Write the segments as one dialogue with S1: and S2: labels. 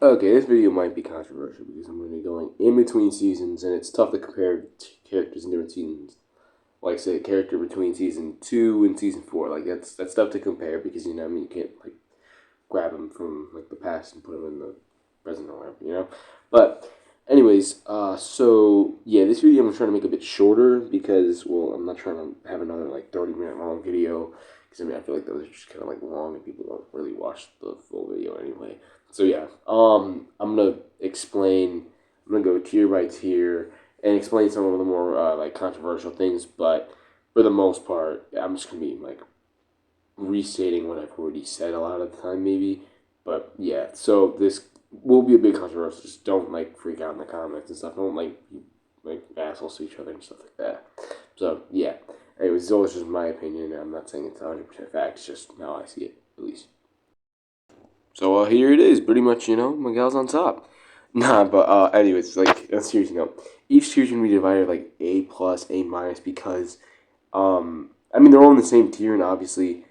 S1: Okay, this video might be controversial because I'm going to be going in between seasons, and it's tough to compare characters in different seasons. Like, say, a character between season 2 and season 4. Like, that's tough to compare because, I mean, you can't, like, grab them from, like, the past and put them in the present or whatever. But, anyways, so, yeah, this video I'm trying to make a bit shorter because, well, I'm not trying to have another, like, 30-minute long video because, I feel like those are just kind of, like, long and people don't really watch the full video anyway. So yeah, I'm gonna explain. I'm gonna go tier by tier and explain some of the more like controversial things. But for the most part, I'm just gonna be like restating what I've already said a lot of the time, maybe. But yeah, so this will be a big controversial. Just don't like freak out in the comments and stuff. Don't like assholes to each other and stuff like that. So yeah. Anyways, it's always just my opinion. I'm not saying it's 100% fact. It's just how I see it, at least. So here it is, pretty much, Miguel's on top. Nah, but anyways, like, on a serious note, each tier's gonna be divided like A plus, A minus because, they're all in the same tier, and obviously,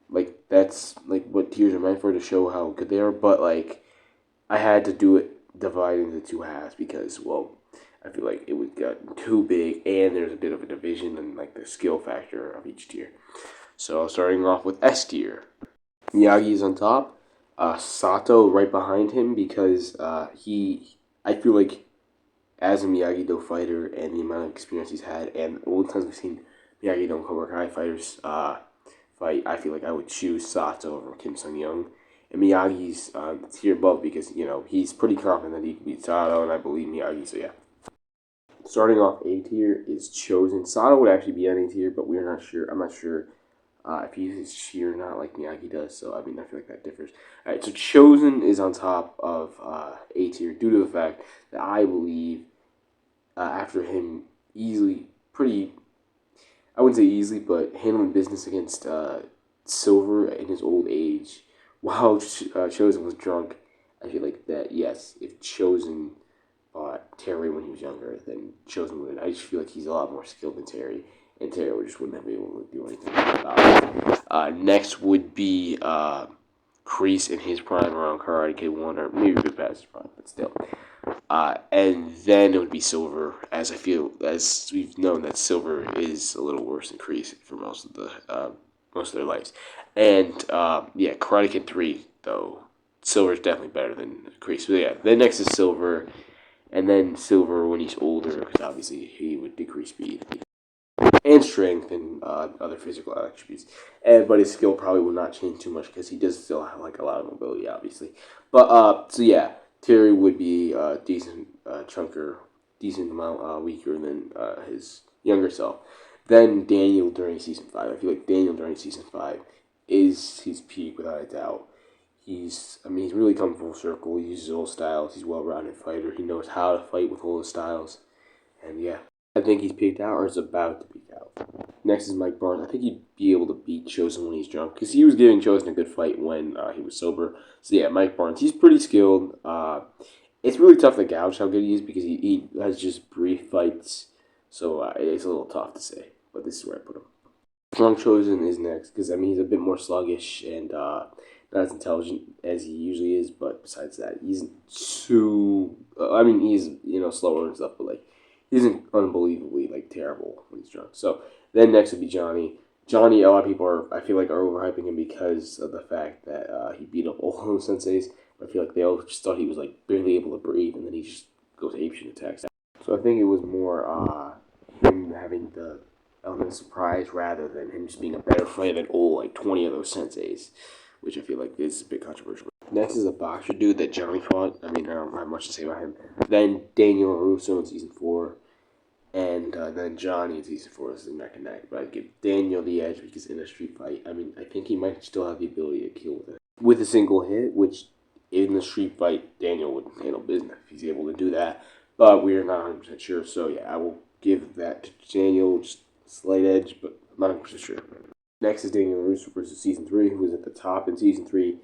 S1: like, that's like what tiers are meant for, to show how good they are. But like, I had to do it divided into two halves because, well, I feel like it would get too big, and there's a bit of a division in like the skill factor of each tier. So starting off with S tier, Miyagi's on top. Sato right behind him because I feel like as a Miyagi-Do fighter and the amount of experience he's had, and all the times we've seen Miyagi-Do and Cobra Kai fighters fight, I feel like I would choose Sato over Kim Sung-young. And Miyagi's tier above because, he's pretty confident that he can beat Sato, and I believe Miyagi, so yeah. Starting off A tier is Chosen. Sato would actually be on A tier, but we're not sure. I'm not sure if he uses Chi or not like Miyagi does. So, I feel like that differs. Alright, so Chosen is on top of A tier due to the fact that I believe after him I wouldn't say easily, but handling business against Silver in his old age while Chosen was drunk, I feel like that, yes, if Chosen fought Terry when he was younger, then Chosen would. I just feel like he's a lot more skilled than Terry, and Terry just wouldn't have been able to do anything about it. Next would be Kreese in his prime around Karate Kid 1, or maybe a bit past his prime, but still. And then it would be Silver, as we've known that Silver is a little worse than Kreese for most of their lives. And yeah, Karate Kid 3 though, Silver is definitely better than Kreese. So yeah, then next is Silver, and then Silver when he's older, because obviously he would decrease speed and strength and other physical attributes. But his skill probably will not change too much because he does still have like a lot of mobility, obviously. But so yeah, Terry would be decent chunker, decent amount weaker than his younger self. Then Daniel during season 5. I feel like Daniel during season 5 is his peak without a doubt. He's really come full circle. He uses all styles. He's a well-rounded fighter. He knows how to fight with all the styles. And yeah, I think he's peaked out or is about to peak out. Next is Mike Barnes. I think he'd be able to beat Chosen when he's drunk because he was giving Chosen a good fight when he was sober. So yeah, Mike Barnes. He's pretty skilled. It's really tough to gouge how good he is because he has just brief fights. So it's a little tough to say. But this is where I put him. Drunk Chosen is next because he's a bit more sluggish and not as intelligent as he usually is. But besides that, he's too. He's slower and stuff, but like he isn't unbelievably like terrible when he's drunk. So then next would be Johnny. Johnny, a lot of people I feel like are overhyping him because of the fact that he beat up all those senseis. I feel like they all just thought he was like barely able to breathe, and then he just goes apeshit attacks. So I think it was more him having the element of surprise rather than him just being a better fighter than all like 20 of those senseis, which I feel like is a bit controversial. Next is a boxer dude that Johnny fought. I don't have much to say about him. Then Daniel Russo in season 4. And then Johnny in season 4 is the neck and neck. But I'd give Daniel the edge because in a street fight, I think he might still have the ability to kill with a single hit, which in the street fight, Daniel would handle business if he's able to do that. But we're not 100% sure. So yeah, I will give that to Daniel, just a slight edge, but I'm not 100% sure. Next is Daniel Russo versus season 3, who was at the top in season 3.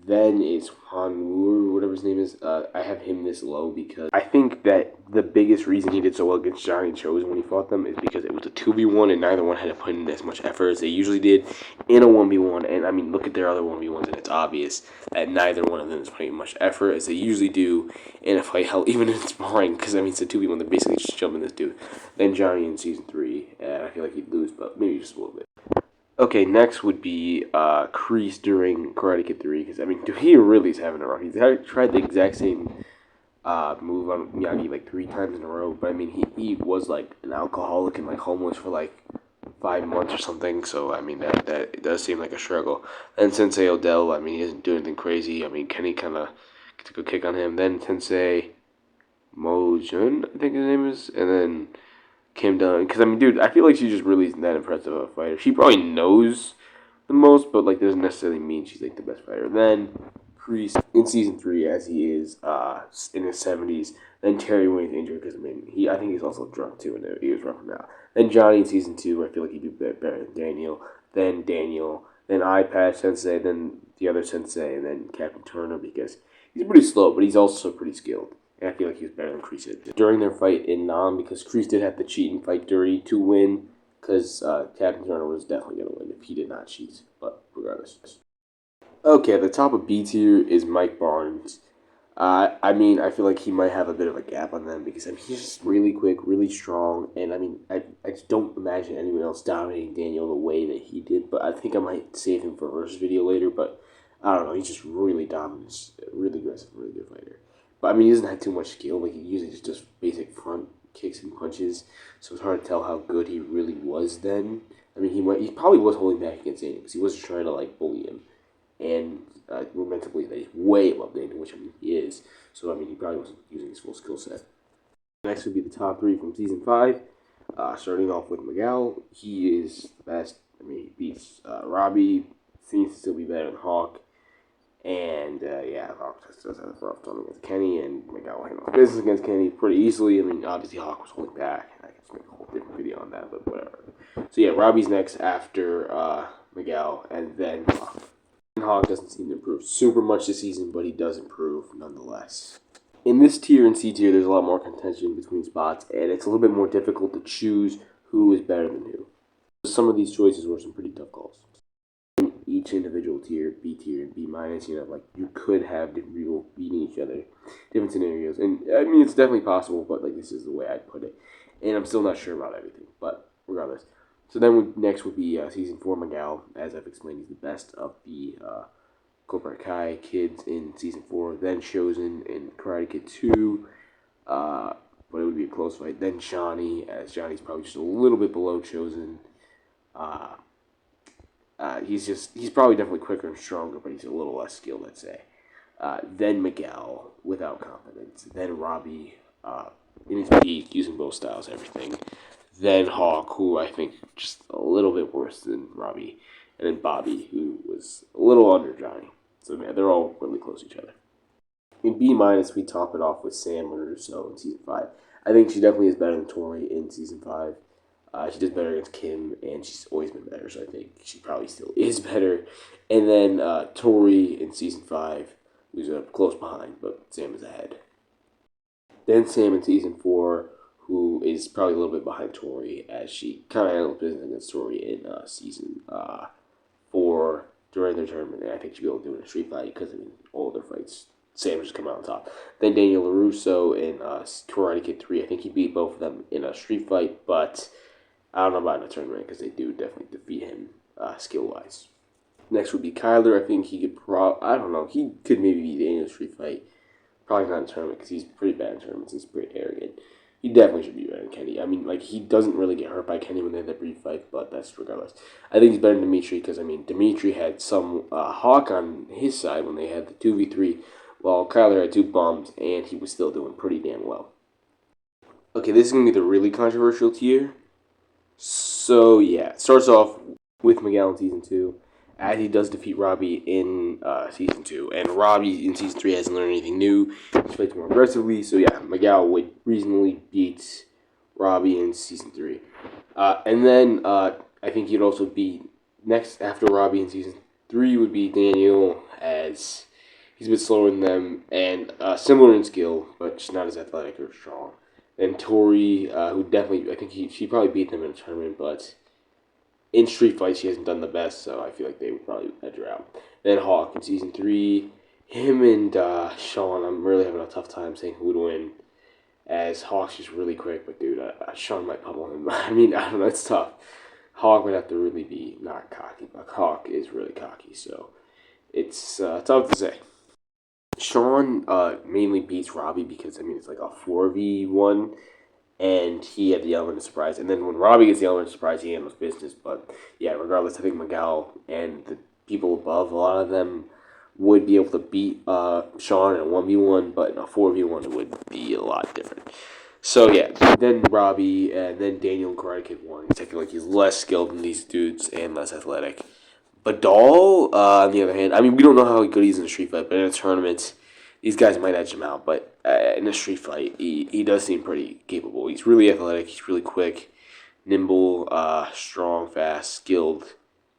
S1: Then is Juan Wu, or whatever his name is. I have him this low because I think that the biggest reason he did so well against Johnny Chosen when he fought them is because it was a 2v1 and neither one had to put in as much effort as they usually did in a 1v1. And I mean, look at their other 1v1s, and it's obvious that neither one of them is putting much effort as they usually do in a fight. Hell, even in sparring, because I mean, it's a 2v1, they're basically just jumping this dude. Then Johnny in season 3, I feel like he'd lose, but maybe just a little bit. Okay, next would be Kreese during Karate Kid 3, because, I mean, dude, he really is having a rough. He's tried the exact same move on Miyagi like 3 times in a row, but, I mean, he was, like, an alcoholic and, like, homeless for, like, 5 months or something, so, I mean, that it does seem like a struggle. Then Sensei Odell, I mean, he doesn't do anything crazy. I mean, Kenny kind of took a kick on him. Then Sensei Mojun, I think his name is, and then Kim Dunn, because I mean, dude, I feel like she's just really that impressive of a fighter. She probably knows the most, but like doesn't necessarily mean she's like the best fighter. Then Kreese in season 3, as he is in his 70s. Then Terry when he's injured, because I mean, I think he's also drunk too, and he was roughing out. Then Johnny in season 2, I feel like he'd do better than Daniel. Then Daniel, then Eye Patch Sensei, then the other Sensei, and then Captain Turner, because he's pretty slow, but he's also pretty skilled. And I feel like he was better than Kreese during their fight in Nam, because Kreese did have to cheat and fight dirty to win, because Captain Turner was definitely going to win if he did not cheat. But regardless. Okay, at the top of B tier is Mike Barnes. I mean, I feel like he might have a bit of a gap on them because I mean, he's just really quick, really strong, and I mean, I just don't imagine anyone else dominating Daniel the way that he did. But I think I might save him for a versus video later. But I don't know, he's just really dominant, really aggressive, really good fighter. But I mean, he doesn't have too much skill. Like he usually just does basic front kicks and punches, so it's hard to tell how good he really was then. I mean, he probably was holding back against Daniel because he wasn't trying to like bully him, and we're meant to believe that he's way above Daniel, which I mean he is. So I mean, he probably wasn't using his full skill set. Next would be the top 3 from season 5. Starting off with Miguel, he is the best. I mean, he beats Robbie. Seems to still be better than Hawk. And, yeah, Hawk just does have a rough time against Kenny, and Miguel handles business against Kenny pretty easily. I mean, obviously Hawk was holding back. I could just make a whole different video on that, but whatever. So, yeah, Robbie's next after Miguel, and then Hawk. And Hawk doesn't seem to improve super much this season, but he does improve nonetheless. In this tier and C tier, there's a lot more contention between spots, and it's a little bit more difficult to choose who is better than who. Some of these choices were some pretty tough calls. Each individual tier, B tier and B minus, like you could have different people beating each other, different scenarios, and I mean it's definitely possible, but like this is the way I'd put it, and I'm still not sure about everything, but regardless. So then next would be season 4 Miguel, as I've explained, he's the best of the Cobra Kai kids in season 4. Then Chosen in Karate Kid 2, but it would be a close fight. Then Johnny, as Johnny's probably just a little bit below Chosen. He's probably definitely quicker and stronger, but he's a little less skilled, I'd say. Then Miguel, without confidence. Then Robbie, in his peak, using both styles, everything. Then Hawk, who I think just a little bit worse than Robbie. And then Bobby, who was a little under Johnny. So, yeah, they're all really close to each other. In B minus, we top it off with Sam Russo in season 5. I think she definitely is better than Tori in season 5. She does better against Kim, and she's always been better, so I think she probably still is better. And then Tori in season 5, who's close behind, but Sam is ahead. Then Sam in season 4, who is probably a little bit behind Tori, as she kind of handled business against Tori in season 4 during their tournament. And I think she'll be able to do it in a street fight because, I mean, all of their fights, Sam just come out on top. Then Daniel LaRusso in Karate Kid 3, I think he beat both of them in a street fight, but I don't know about in a tournament because they do definitely defeat him skill-wise. Next would be Kyler. I think he could I don't know. He could maybe beat Daniel's street fight. Probably not in a tournament because he's pretty bad in tournaments. He's pretty arrogant. He definitely should be better than Kenny. I mean, like, he doesn't really get hurt by Kenny when they have that brief fight, but that's regardless. I think he's better than Dimitri because, I mean, Dimitri had some Hawk on his side when they had the 2v3, while Kyler had 2 bombs, and he was still doing pretty damn well. Okay, this is going to be the really controversial tier. So, yeah, it starts off with Miguel in season 2, as he does defeat Robbie in season 2. And Robbie in season 3 hasn't learned anything new. He fights more aggressively. So, yeah, Miguel would reasonably beat Robbie in season 3. And then I think he'd also beat, next after Robbie in season 3 would be Daniel, as he's a bit slower than them and similar in skill, but just not as athletic or strong. Then Tori, who definitely, I think she probably beat them in a tournament, but in street fights she hasn't done the best, so I feel like they would probably edge her out. Then Hawk in season 3, him and Sean, I'm really having a tough time saying who would win, as Hawk's just really quick, but dude, Sean might pummel him. I mean, I don't know, it's tough. Hawk would have to really be not cocky, but Hawk is really cocky, so it's tough to say. Sean mainly beats Robbie because I mean it's like a 4v1, and he had the element of surprise. And then when Robbie gets the element of surprise, he handles business. But yeah, regardless, I think Miguel and the people above, a lot of them would be able to beat Sean in a 1v1, but in a 4v1 it would be a lot different. So yeah, then Robbie and then Daniel and Karate Kid won. I feel like he's less skilled than these dudes and less athletic. But Dahl, on the other hand, I mean, we don't know how good he is in a street fight, but in a tournament, these guys might edge him out. But in a street fight, he does seem pretty capable. He's really athletic. He's really quick, nimble, strong, fast, skilled.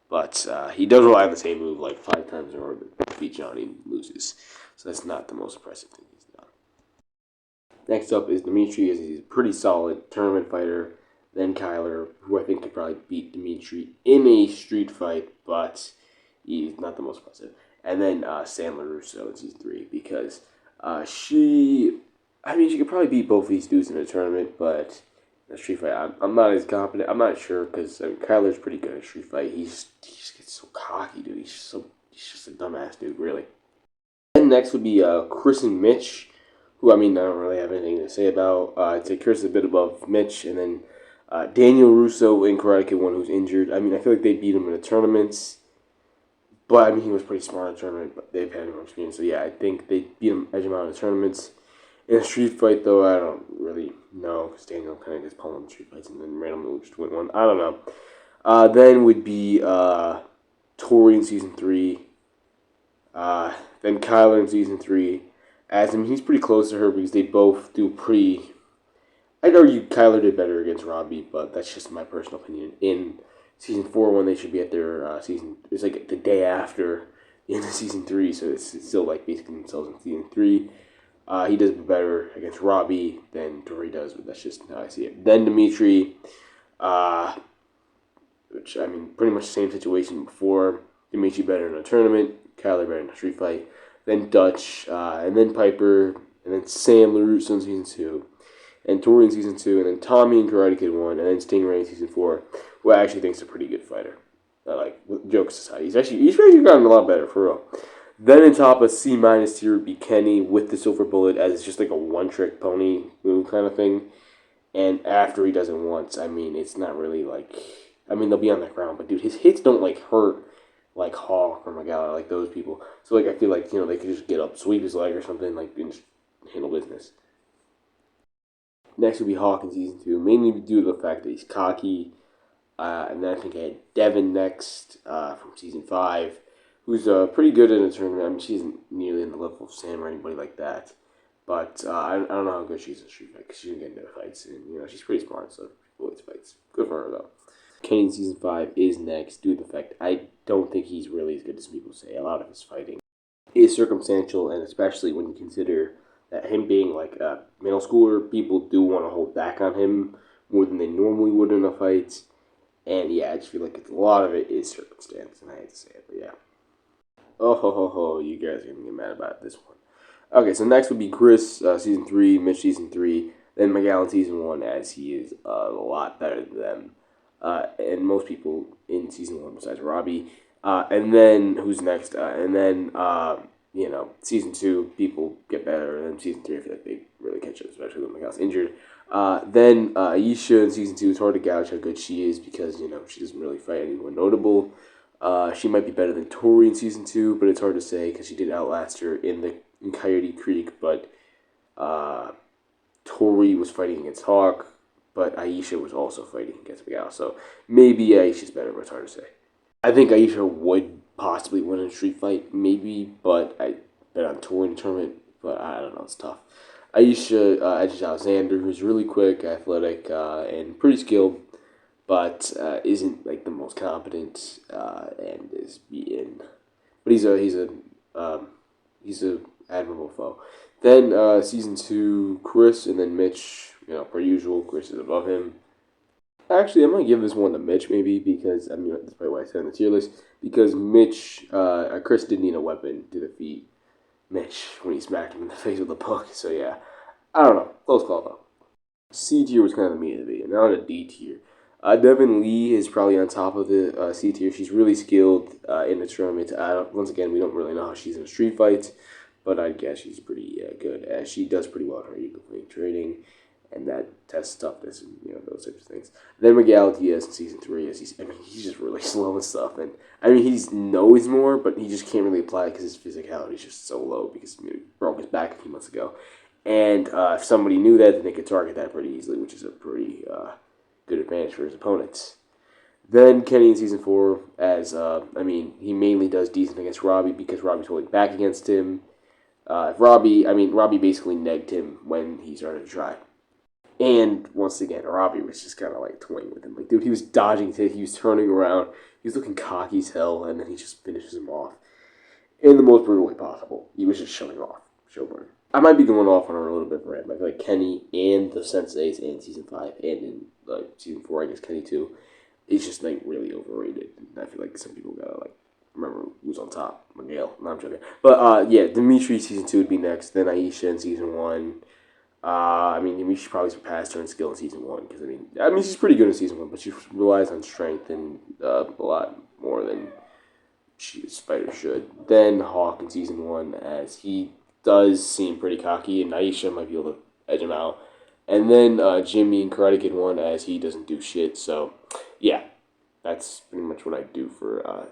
S1: But he does rely on the same move like 5 times in order to beat Johnny and loses. So that's not the most impressive thing he's done. Next up is Dimitri. He's a pretty solid tournament fighter. Then Kyler, who I think could probably beat Dimitri in a street fight, but he's not the most impressive. And then Sam LaRusso in season 3, because she could probably beat both these dudes in a tournament, but in a street fight, I'm not as confident. I'm not sure, because I mean, Kyler's pretty good at street fight. He just gets so cocky, dude. He's just a dumbass dude, really. And next would be Chris and Mitch, who I mean I don't really have anything to say about. I'd say Chris is a bit above Mitch, and then Daniel Russo in Karate Kid 1, who's injured. I mean, I feel like they beat him in the tournaments, but I mean, he was pretty smart in the tournament, but they've had more experience. So yeah, I think they beat him, edge him out in the tournaments. In a street fight, though, I don't really know, because Daniel kind of gets pummeled in street fights and then randomly will just win one. I don't know. Then would be Tori in season 3. Then Kyler in season 3. As I mean, he's pretty close to her because they both do pretty. I'd argue Kyler did better against Robbie, but that's just my personal opinion. In season 4, when they should be at their season, it's like the day after the end of season 3, so it's still like basically themselves in season 3. He does better against Robbie than Tori does, but that's just how I see it. Then Dimitri, which I mean, pretty much the same situation before. Dimitri better in a tournament, Kyler better in a street fight. Then Dutch, and then Piper, and then Sam LaRusso in season 2, and Tori in season 2, and then Tommy in Karate Kid 1, and then Stingray in season 4, who I actually think is a pretty good fighter. Like, jokes aside, he's actually gotten a lot better, for real. Then in top of C minus tier would be Kenny with the silver bullet, as it's just like a one-trick pony move kind of thing. And after he does it once, I mean, it's not really like, I mean, they'll be on the ground, but dude, his hits don't like hurt like Hawk or Miguel, like those people. So like, I feel like, you know, they could just get up, sweep his leg or something, like, and just handle business. Next would be Hawk in season 2, mainly due to the fact that he's cocky. And then I think I had Devin next from season 5, who's pretty good in a tournament. I mean, she isn't nearly in the level of Sam or anybody like that. But I don't know how good she is in street fight, because she didn't get into fights. And, you know, she's pretty smart, so people always fights. Good for her, though. Kenny in season 5 is next, due to the fact I don't think he's really as good as people say. A lot of his fighting is circumstantial, and especially when you consider that him being like a middle schooler, people do want to hold back on him more than they normally would in a fight. And yeah, I just feel like a lot of it is circumstance, and I hate to say it, but yeah. Oh ho ho ho, you guys are gonna get mad about this one. Okay, so next would be Chris, season 3, Mitch, season 3, then Miguel in season 1, as he is a lot better than them. And most people in season 1 besides Robbie. And then, who's next? And then, you know, season 2, people get better, and then season 3, I feel like they really catch up, especially when Miguel's injured. Then Aisha in season 2, it's hard to gouge how good she is because, you know, she doesn't really fight anyone notable. She might be better than Tori in season 2, but it's hard to say because she did outlast her in Coyote Creek. But Tori was fighting against Hawk, but Aisha was also fighting against Miguel. So maybe Aisha's better, but it's hard to say. I think Aisha would possibly win a street fight, maybe, but I bet on Tori in the tournament. But I don't know, it's tough. Aisha edges Alexander, who's really quick, athletic, and pretty skilled, but isn't like the most competent, and is beaten. But he's a He's a admirable foe. Then season 2, Chris, and then Mitch. You know, per usual, Chris is above him. Actually, I'm gonna give this one to Mitch maybe because I mean that's probably why I said on the tier list because Chris did need a weapon to defeat Mitch when he smacked him in the face with a book. So yeah, I don't know, close call though. C tier was kind of the meat of the video. Now on a D tier. Devin Lee is probably on top of the C tier. She's really skilled in the tournament. Once again, we don't really know how she's in a street fight, but I guess she's pretty good. She does pretty well in her eagle fling training, and that tests toughness and those types of things. Then Miguel Diaz in season 3 is he's just really slow and stuff, and I mean he knows more, but he just can't really apply it because his physicality is just so low because he broke his back a few months ago. And if somebody knew that, then they could target that pretty easily, which is a pretty good advantage for his opponents. Then Kenny in season 4, he mainly does decent against Robbie because Robbie's holding back against him. Robbie basically negged him when he started to try. And once again, Robbie was just kind of like toying with him. Like, dude, he was dodging, he was turning around, he was looking cocky as hell, and then he just finishes him off in the most brutal way possible. He was just showing off, showboating. I might be going off on a little bit of rant, but I feel like Kenny and the Senseis in season 5 and in season 4, I guess Kenny too, is just like really overrated. And I feel like some people gotta like remember who's on top. Miguel, no, I'm joking. But yeah, Dimitri season 2 would be next. Then Aisha in season 1. Dimitri probably surpassed her in skill in season 1 because she's pretty good in season 1, but she relies on strength and a lot more than Spider should. Then Hawk in season 1 as he does seem pretty cocky, and Aisha might be able to edge him out. And then Jimmy in Karate Kid 1 as he doesn't do shit. So, yeah, that's pretty much what I do for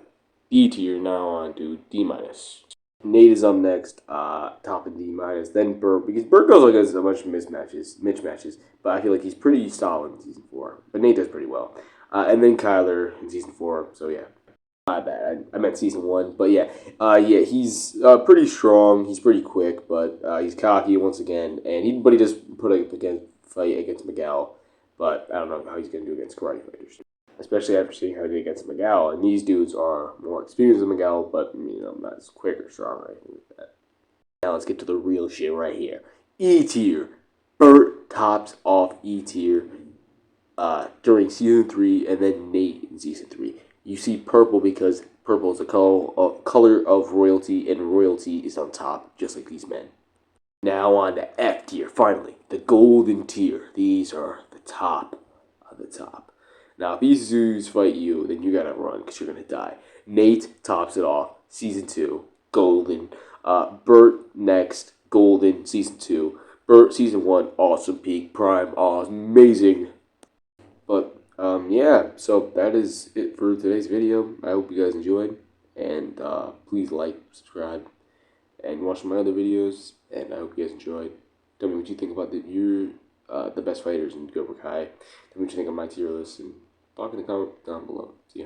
S1: D tier. Now on to D minus. Nate is up next, top in D minus. Then Burt, because Burt goes like a bunch of mismatches, but I feel like he's pretty solid in season 4. But Nate does pretty well. And then Kyler in season 4. So yeah. My bad. I meant season 1, but yeah, he's pretty strong. He's pretty quick, but he's cocky once again, but he does put up a fight against Miguel. But I don't know how he's gonna do against karate fighters, especially after seeing how he did against Miguel. And these dudes are more experienced than Miguel, but not as quick or strong or anything like that. Now let's get to the real shit right here. E tier. Burt tops off E tier during season 3, and then Nate in season 3. You see purple because purple is a color of royalty, and royalty is on top, just like these men. Now on to F tier, finally, the golden tier. These are the top of the top. Now, if these dudes fight you, then you gotta run because you're gonna die. Nate tops it off, season 2, golden. Burt next, golden, season 2. Burt, season 1, awesome, peak, prime, awesome, amazing. But yeah, so that is it for today's video. I hope you guys enjoyed, and please like, subscribe, and watch my other videos. And I hope you guys enjoyed. Tell me what you think about the best fighters in Cobra Kai. Tell me what you think of my tier list, and talk in the comments down below. See ya.